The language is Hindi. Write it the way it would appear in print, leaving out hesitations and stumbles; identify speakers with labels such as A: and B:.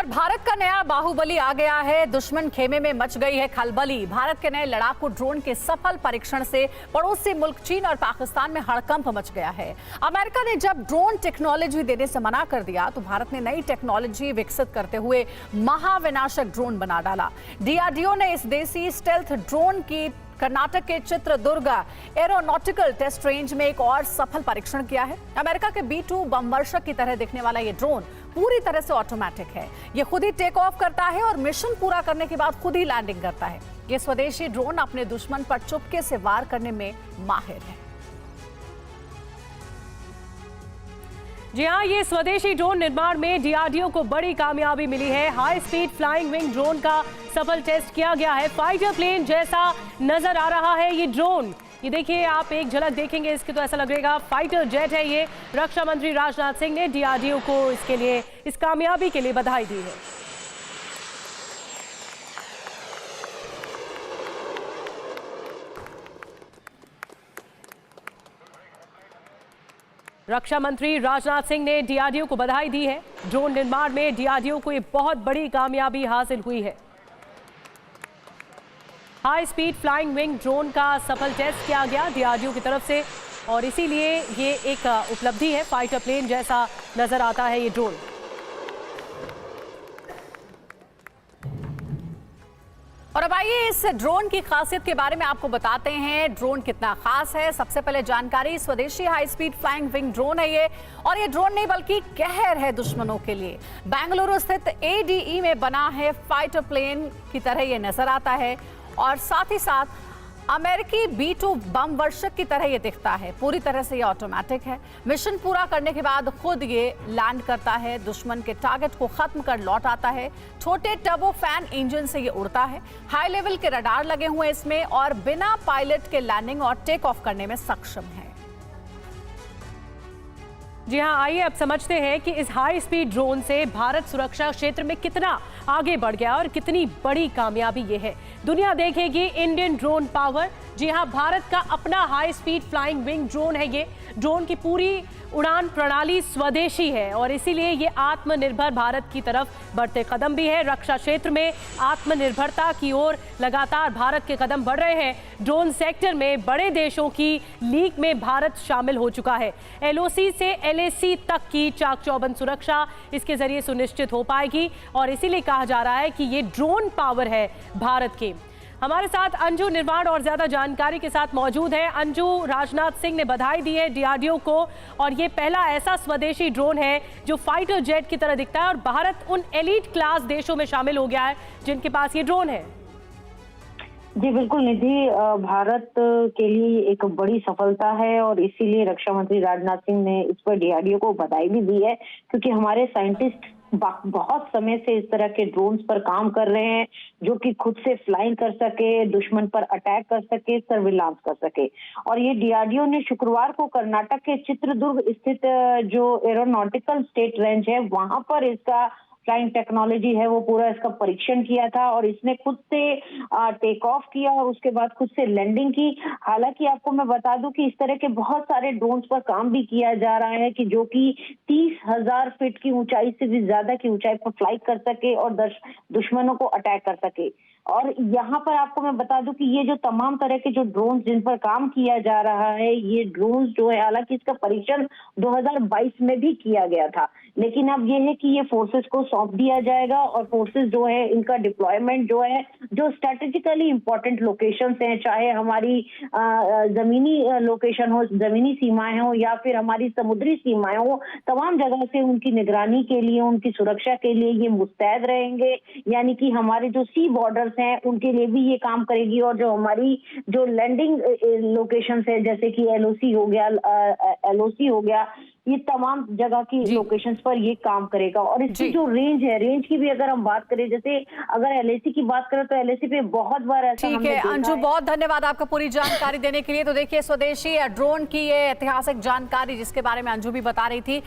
A: और भारत का नया बाहुबली आ गया है। दुश्मन खेमे में मच गई है खलबली। भारत के नए लड़ाकू ड्रोन के सफल परीक्षण से पड़ोसी मुल्क चीन और पाकिस्तान में हड़कंप मच गया है। अमेरिका ने जब ड्रोन टेक्नोलॉजी देने से मना कर दिया तो भारत ने नई टेक्नोलॉजी विकसित करते हुए महाविनाशक ड्रोन बना डाला। डीआरडीओ ने इस देसी स्टेल्थ ड्रोन की कर्नाटक के चित्रदुर्ग एरोनॉटिकल टेस्ट रेंज में एक और सफल परीक्षण किया है। अमेरिका के B-2 बमवर्षक की तरह दिखने वाला ये ड्रोन पूरी तरह से ऑटोमेटिक है। ये खुद ही टेक ऑफ करता है और मिशन पूरा करने के बाद खुद ही लैंडिंग करता है। ये स्वदेशी ड्रोन अपने दुश्मन पर चुपके से वार करने में माहिर है।
B: जी हाँ, ये स्वदेशी ड्रोन निर्माण में डीआरडीओ को बड़ी कामयाबी मिली है। High speed flying wing drone का सफल टेस्ट किया गया है। फाइटर प्लेन जैसा नजर आ रहा है ये ड्रोन। ये देखिए, आप एक झलक देखेंगे इसके तो ऐसा लगेगा फाइटर जेट है ये। रक्षा मंत्री राजनाथ सिंह ने डीआरडीओ को इसके लिए, इस कामयाबी के लिए बधाई दी है। रक्षा मंत्री राजनाथ सिंह ने डीआरडीओ को बधाई दी है। ड्रोन निर्माण में डीआरडीओ को एक बहुत बड़ी कामयाबी हासिल हुई है। High speed flying wing drone का सफल टेस्ट किया गया डीआरडीओ की तरफ से और इसीलिए ये एक उपलब्धि है। फाइटर प्लेन जैसा नजर आता है ये ड्रोन।
A: और अब आइए इस ड्रोन की खासियत के बारे में आपको बताते हैं। ड्रोन कितना खास है, सबसे पहले जानकारी। स्वदेशी high speed flying wing drone है ये, और ये ड्रोन नहीं बल्कि कहर है दुश्मनों के लिए। बेंगलुरु स्थित ADE में बना है। फाइटर प्लेन की तरह ये नजर आता है और साथ ही साथ अमेरिकी B-2 बम वर्षक की तरह ये दिखता है। पूरी तरह से ये ऑटोमेटिक है। मिशन पूरा करने के बाद खुद ये लैंड करता है, दुश्मन के टारगेट को खत्म कर लौट आता है। छोटे टर्बो फैन इंजन से ये उड़ता है। हाई लेवल के रडार लगे हुए इसमें और बिना पायलट के लैंडिंग और टेक ऑफ करने में सक्षम है।
B: जी हाँ, आइए अब समझते हैं कि इस हाई स्पीड ड्रोन से भारत सुरक्षा क्षेत्र में कितना आगे बढ़ गया और कितनी बड़ी कामयाबी ये है। दुनिया देखेगी इंडियन ड्रोन पावर। जी हाँ, भारत का अपना high speed flying wing drone है ये। ड्रोन की पूरी उड़ान प्रणाली स्वदेशी है और इसीलिए ये आत्मनिर्भर भारत की तरफ बढ़ते कदम भी है। रक्षा क्षेत्र में आत्मनिर्भरता की ओर लगातार भारत के कदम बढ़ रहे हैं। ड्रोन सेक्टर में बड़े देशों की लीग में भारत शामिल हो चुका है। LOC से LAC तक की चाक चौबंद सुरक्षा इसके जरिए सुनिश्चित हो पाएगी और इसीलिए कहा जा रहा है कि ये ड्रोन पावर है भारत की। हमारे साथ अंजू निर्माण और ज्यादा जानकारी के साथ मौजूद है। अंजू, राजनाथ सिंह ने बधाई दी है डीआरडीओ को और ये पहला ऐसा स्वदेशी ड्रोन है जो फाइटर जेट की तरह दिखता है और भारत उन एलीट क्लास देशों में शामिल हो गया है जिनके पास ये ड्रोन है।
C: जी बिल्कुल निधि, भारत के लिए एक बड़ी सफलता है और इसीलिए रक्षा मंत्री राजनाथ सिंह ने इस पर डीआरडीओ को बधाई भी दी है, क्योंकि हमारे साइंटिस्ट बहुत समय से इस तरह के ड्रोन्स पर काम कर रहे हैं जो कि खुद से फ्लाइंग कर सके, दुश्मन पर अटैक कर सके, सर्विलांस कर सके। और ये डीआरडीओ ने शुक्रवार को कर्नाटक के चित्रदुर्ग स्थित जो एरोनॉटिकल स्टेट रेंज है वहां पर इसका फ्लाइंग टेक्नोलॉजी है वो पूरा इसका परीक्षण किया था और इसने खुद से टेक ऑफ किया और उसके बाद खुद से लैंडिंग की। हालांकि आपको मैं बता दूं कि इस तरह के बहुत सारे ड्रोन्स पर काम भी किया जा रहा है कि जो कि 30,000 फीट की ऊंचाई से भी ज्यादा की ऊंचाई पर फ्लाई कर सके और दुश्मनों को अटैक कर सके। और यहाँ पर आपको मैं बता दूं कि ये जो तमाम तरह के जो ड्रोन जिन पर काम किया जा रहा है, ये ड्रोन जो है, हालांकि इसका परीक्षण 2022 में भी किया गया था, लेकिन अब ये है कि ये फोर्सेस को सौंप दिया जाएगा और फोर्सेस जो है इनका डिप्लॉयमेंट जो है, जो स्ट्रेटेजिकली इंपॉर्टेंट लोकेशंस हैं, चाहे हमारी जमीनी लोकेशन हो, जमीनी सीमाएं हो या फिर हमारी समुद्री सीमाएं हो, तमाम जगह से उनकी निगरानी के लिए, उनकी सुरक्षा के लिए ये मुस्तैद रहेंगे। यानी कि हमारे जो सी बॉर्डर्स हैं उनके लिए भी ये काम करेगी और जो हमारी जो लैंडिंग लोकेशंस है जैसे कि LOC हो गया, ये तमाम जगह की लोकेशंस पर ये काम करेगा। और इसकी जो रेंज है, रेंज की भी अगर हम बात करें, जैसे अगर LAC की बात करें तो LAC पे बहुत बार ऐसा
A: ठीक है। अंजू, बहुत धन्यवाद आपका पूरी जानकारी देने के लिए। तो देखिए, स्वदेशी ड्रोन की ये ऐतिहासिक जानकारी जिसके बारे में अंजू भी बता रही थी।